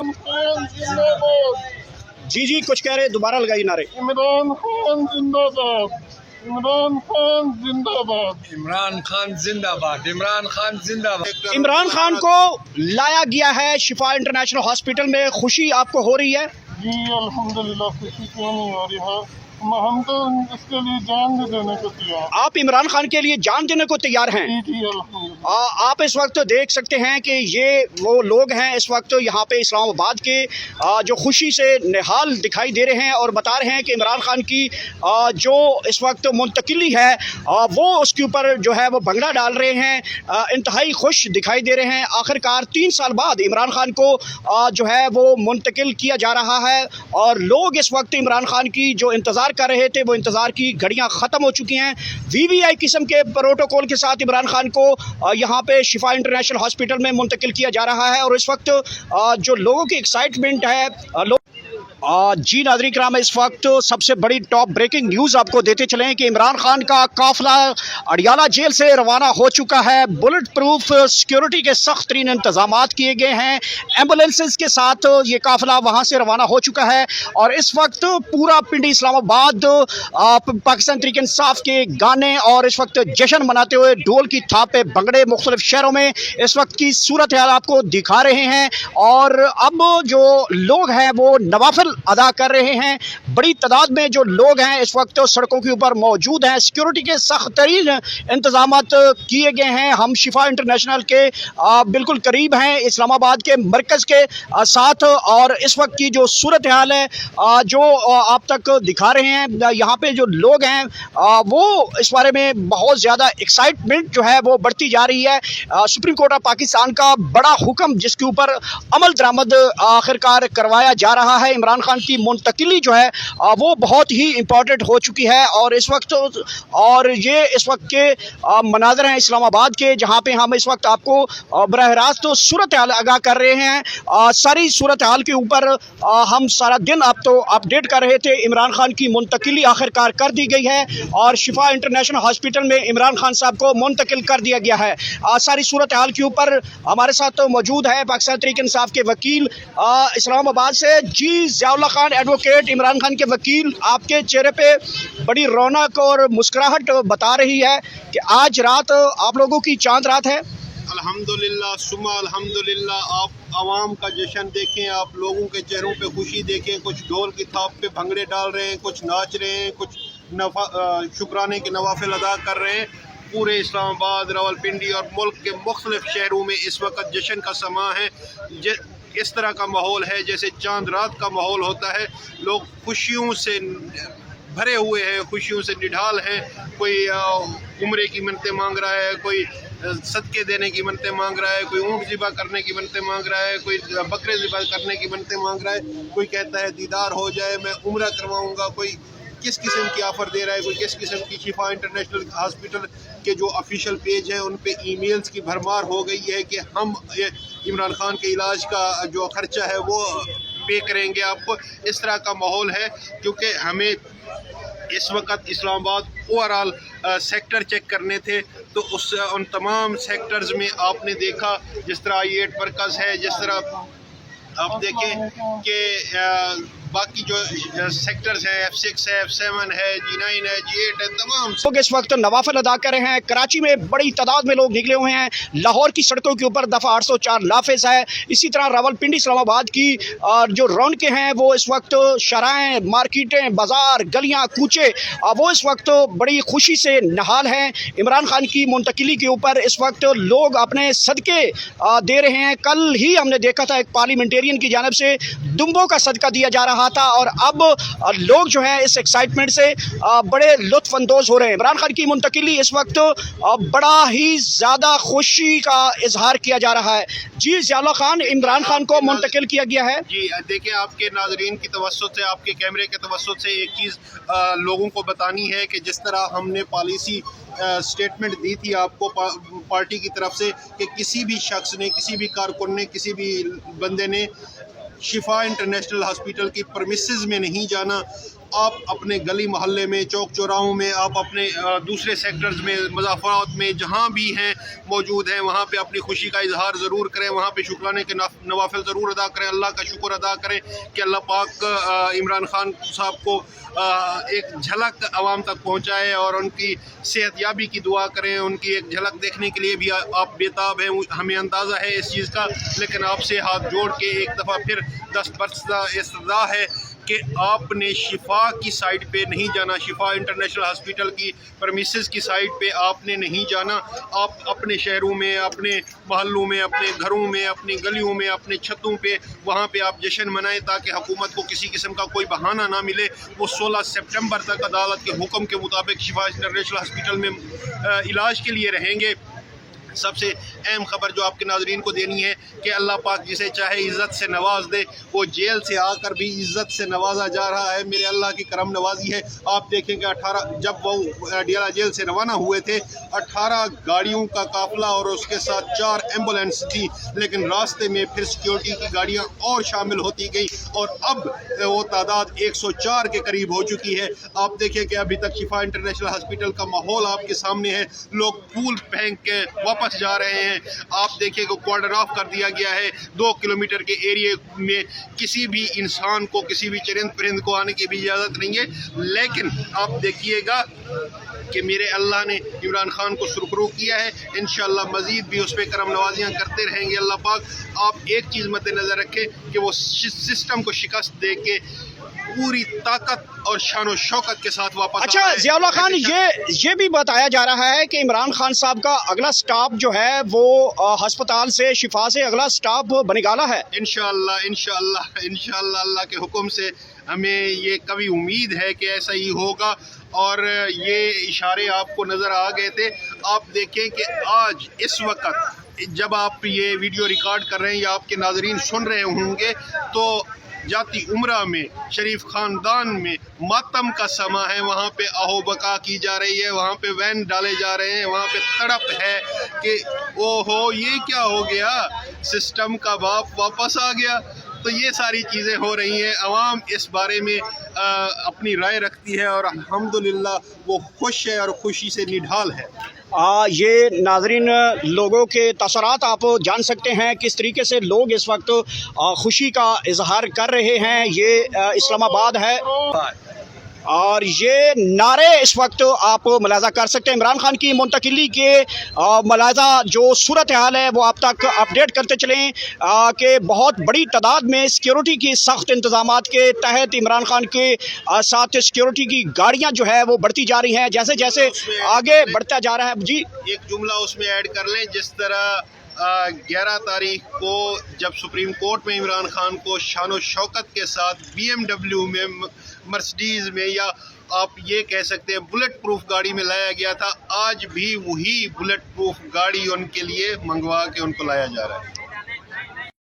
खान जिंदाबाद। जी जी कुछ कह रहे, दोबारा लगाइए नारे। इमरान खान जिंदाबाद। इमरान खान जिंदाबाद। इमरान खान जिंदाबाद। इमरान खान जिंदाबाद। इमरान खान को लाया गया है शिफा इंटरनेशनल हॉस्पिटल में, खुशी आपको हो रही है? जी अल्हम्दुलिल्लाह, खुशी क्यों नहीं हो रही है, हम तो इसके लिए जान भी देने को तैयार। आप इमरान खान के लिए जान देने को तैयार हैं? जी जी अल्हम्दुलिल्लाह। आप इस वक्त देख सकते हैं कि ये वो लोग हैं इस वक्त यहाँ पे इस्लामाबाद के जो खुशी से निहाल दिखाई दे रहे हैं और बता रहे हैं कि इमरान खान की जो इस वक्त मुंतकिली है वो उसके ऊपर जो है वो भंगड़ा डाल रहे हैं, इंतहाई खुश दिखाई दे रहे हैं। आखिरकार 3 साल बाद इमरान खान को जो है वो मुंतकिल किया जा रहा है और लोग इस वक्त इमरान खान की जो इंतज़ार कर रहे थे वो इंतज़ार की घड़ियां ख़त्म हो चुकी हैं। वीवीआई किस्म के प्रोटोकॉल के साथ इमरान खान को यहाँ पे शिफा इंटरनेशनल हॉस्पिटल में मुंतकिल किया जा रहा है और इस वक्त जो लोगों की एक्साइटमेंट है जी नाज़रीन कराम, इस वक्त सबसे बड़ी टॉप ब्रेकिंग न्यूज़ आपको देते चले हैं कि इमरान खान का काफिला अडियाला जेल से रवाना हो चुका है। बुलेट प्रूफ सिक्योरिटी के सख्त तरीन इंतजाम किए गए हैं। एम्बुलेंसेस के साथ ये काफिला वहाँ से रवाना हो चुका है और इस वक्त पूरा पिंडी इस्लामाबाद पाकिस्तान तहरीक इंसाफ के गाने और इस वक्त जश्न मनाते हुए ढोल की थाप पे भंगड़े मुख्तलिफ शहरों में इस वक्त की सूरत हाल आपको दिखा रहे हैं। और अब जो लोग हैं वो नवाफिल अदा कर रहे हैं। बड़ी तादाद में जो लोग हैं इस वक्त सड़कों के ऊपर मौजूद हैं। सिक्योरिटी के सख्त तरीन इंतजाम किए गए हैं। हम शिफा इंटरनेशनल के बिल्कुल करीब हैं, इस्लामाबाद के मरकज़ के साथ, और इस वक्त की जो सूरत हाल है जो आप तक दिखा रहे हैं। यहाँ पे जो लोग हैं वो इस बारे में बहुत ज़्यादा एक्साइटमेंट जो है वो बढ़ती जा रही है। सुप्रीम कोर्ट ऑफ पाकिस्तान का बड़ा हुक्म जिसके ऊपर अमल दरामद आखिरकार करवाया जा रहा है। इमरान खान की मुंतकिली जो है वो बहुत ही इम्पॉर्टेंट हो चुकी है और इस वक्त ये इस वक्त के मनाज़र हैं इस्लामाबाद के, जहाँ पे हम इस वक्त आपको बरह रास्त सूरत हाल आगाह कर रहे हैं। सारी सूरत हाल के ऊपर हम सारा दिन आप तो अपडेट कर रहे थे। इमरान खान की मुंतकिली आखिरकार कर दी गई है और शिफा इंटरनेशनल हॉस्पिटल में इमरान खान साहब को मुंतकिल कर दिया गया है। सारी सूरत हाल के ऊपर हमारे साथ तो मौजूद है पाकिस्तान तहरीक इंसाफ के वकील इस्लामाबाद से जी ज़ियाउल्लाह खान, एडवोकेट इमरान खान के वकील। आपके चेहरे पे बड़ी रौनक और मुस्कुराहट बता रही है कि आज रात आप लोगों की चांद रात है। अल्हम्दुलिल्लाह सुम्मा अल्हम्दुलिल्लाह। आप आवाम का जश्न देखें, आप लोगों के चेहरों पे खुशी देखें। कुछ ढोल की थाप पे भंगड़े डाल रहे हैं, कुछ नाच रहे हैं, कुछ शुक्राने के नवाफिल अदा कर रहे हैं। पूरे इस्लामाबाद, रावलपिंडी और मुल्क के मुख्तलिफ शहरों में इस वक्त जश्न का समा है। इस तरह का माहौल है जैसे चांद रात का माहौल होता है। लोग खुशियों से भरे हुए हैं, खुशियों से निढाल हैं। कोई उम्रे की मन्नतें मांग रहा है, कोई सदके देने की मन्नतें मांग रहा है, कोई ऊँट ज़िबा करने की मन्नतें मांग रहा है, कोई बकरे ज़िबा करने की मन्नतें मांग रहा है, कोई कहता है दीदार हो जाए, मैं उम्रा करवाऊँगा, कोई किस किस्म की ऑफ़र दे रहा है, कोई किस किस्म की। शिफा इंटरनेशनल हॉस्पिटल के जो ऑफिशियल पेज हैं उन पे ईमेल्स की भरमार हो गई है कि हम इमरान खान के इलाज का जो ख़र्चा है वो पे करेंगे आपको। इस तरह का माहौल है क्योंकि हमें इस वक्त इस्लामाबाद ओवरऑल सेक्टर चेक करने थे, तो उन तमाम सेक्टर्स में आपने देखा जिस तरह I-8 मरकज़ है, जिस तरह आप देखें कि बाकी जो सेक्टर्स हैं F6 है, F7 है, G9 है, G8 है, तमाम लोग इस वक्त नवाफिल अदा कर रहे हैं। कराची में बड़ी तादाद में लोग निकले हुए हैं। लाहौर की सड़कों के ऊपर दफ़ा 804 नाफिज है। इसी तरह रावलपिंडी इस्लामाबाद की जो रौनकें हैं वो इस वक्त शराएँ, मार्केटें, बाज़ार, गलियाँ, कूचे वो इस वक्त बड़ी खुशी से नहाल हैं। इमरान खान की मुंतकिली के ऊपर इस वक्त लोग अपने सदके दे रहे हैं। कल ही हमने देखा था एक पार्लियामेंटेरियन की जानिब से दुम्बों का सदका दिया जा रहा था और अब लोग जो हैं इस एक्साइटमेंट से बड़े लुत्फ अंदोज हो रहे हैं। इमरान खान की मुंतकिली इस वक्त बड़ा ही ज़्यादा खुशी का इजहार किया जा रहा है। जी ज़ियाउल्लाह खान, इमरान खान को मुंतकिल किया गया है। जी देखिए, आपके नाजरीन की तवज्जो से, आपके कैमरे के तवज्जो से एक चीज़ लोगों को बतानी है कि जिस तरह हमने पॉलिसी स्टेटमेंट दी थी आपको पार्टी की तरफ से कि किसी भी शख्स ने, किसी भी कारकुन ने, किसी भी बंदे ने शिफा इंटरनेशनल हॉस्पिटल की प्रमिसेस में नहीं जाना, आप अपने गली मोहल्ले में, चौक चौराहों में, आप अपने दूसरे सेक्टर्स में, मज़ाफ़ात में जहाँ भी हैं मौजूद हैं, वहाँ पे अपनी खुशी का इजहार ज़रूर करें, वहाँ पे शुक्राने के नवाफिल ज़रूर अदा करें, अल्लाह का शुक्र अदा करें कि अल्लाह पाक इमरान खान साहब को एक झलक आवाम तक पहुँचाए और उनकी सेहतयाबी की दुआ करें। उनकी एक झलक देखने के लिए भी आप बेताब हैं, हमें अंदाज़ा है इस चीज़ का, लेकिन आपसे हाथ जोड़ के एक दफ़ा फिर दस्तबरदा इस्तदा है कि आपने शिफा की साइट पे नहीं जाना, शिफा इंटरनेशनल हॉस्पिटल की परमिसेस की साइट पे आपने नहीं जाना। आप अपने शहरों में, अपने महल्लों में, अपने घरों में, अपनी गलियों में, अपने छतों पे, वहाँ पे आप जश्न मनाएं ताकि हुकूमत को किसी किस्म का कोई बहाना ना मिले। वो 16 सितंबर तक अदालत के हुक्म के मुताबिक शिफा इंटरनेशनल हॉस्पिटल में इलाज के लिए रहेंगे। सबसे अहम खबर जो आपके नाज़रीन को देनी है कि अल्लाह पाक जिसे चाहे इज़्ज़त से नवाज दे, वो जेल से आकर भी इज़्ज़त से नवाजा जा रहा है। मेरे अल्लाह की करम नवाजी है। आप देखें कि 18 जब वो अडियाला जेल से रवाना हुए थे, 18 गाड़ियों का काफिला और उसके साथ 4 एम्बुलेंस थी, लेकिन रास्ते में फिर सिक्योरिटी की गाड़ियाँ और शामिल होती गई और अब वो तादाद 104 के करीब हो चुकी है। आप देखें कि अभी तक शिफा इंटरनेशनल हॉस्पिटल का माहौल आपके सामने है। लोग फूल फेंक के वापस जा रहे हैं। आप देखिए कि कॉर्डन ऑफ कर दिया गया है। 2 किलोमीटर के एरिए में किसी भी इंसान को, किसी भी चरिंद परिंद को आने की भी इजाज़त नहीं है। लेकिन आप देखिएगा कि मेरे अल्लाह ने इमरान खान को सुरखरू किया है। इंशाअल्लाह मज़ीद भी उस पर करम नवाजियाँ करते रहेंगे अल्लाह पाक। आप एक चीज़ मद्देनज़र रखें कि वो सिस्टम को शिकस्त दे के पूरी ताकत और शान शौकत के साथ वापस। अच्छा ज़ियाउल्लाह खान, ये भी बताया जा रहा है कि इमरान खान साहब का अगला स्टाफ जो है वो अस्पताल से, शिफा से अगला स्टाफ बनिगाला है। इंशाअल्लाह इंशाअल्लाह इंशाअल्लाह अल्लाह के हुक्म से हमें ये कभी उम्मीद है कि ऐसा ही होगा और ये इशारे आपको नज़र आ गए थे। आप देखें कि आज इस वक्त जब आप ये वीडियो रिकॉर्ड कर रहे हैं या आपके नाज़रीन सुन रहे होंगे तो जाती उम्रा में, शरीफ ख़ानदान में मातम का समा है। वहाँ पे आहो बका की जा रही है, वहाँ पे वैन डाले जा रहे हैं, वहाँ पे तड़प है कि ओहो ये क्या हो गया, सिस्टम का बाप वापस आ गया। तो ये सारी चीज़ें हो रही हैं। अवाम इस बारे में अपनी राय रखती है और अल्हम्दुलिल्लाह वो खुश है और खुशी से निढाल है। ये नाज़रीन लोगों के तसरात आप जान सकते हैं किस तरीके से लोग इस वक्त खुशी का इजहार कर रहे हैं। ये इस्लामाबाद है और ये नारे इस वक्त आप मुलाजा कर सकते हैं। इमरान खान की मुंतकिली के मुलाजा जो सूरत हाल है वो आप तक अपडेट करते चलें कि बहुत बड़ी तादाद में सिक्योरिटी की सख्त इंतजामात के तहत इमरान खान के साथ सिक्योरिटी की गाड़ियां जो है वो बढ़ती जा रही हैं जैसे जैसे आगे बढ़ता जा रहा है। जी एक जुमला उसमें ऐड कर लें, जिस तरह 11 तारीख को जब सुप्रीम कोर्ट में इमरान खान को शान शौकत के साथ BMW में, मर्सिडीज़ में, या आप ये कह सकते हैं बुलेट प्रूफ गाड़ी में लाया गया था, आज भी वही बुलेट प्रूफ गाड़ी उनके लिए मंगवा के उनको लाया जा रहा है।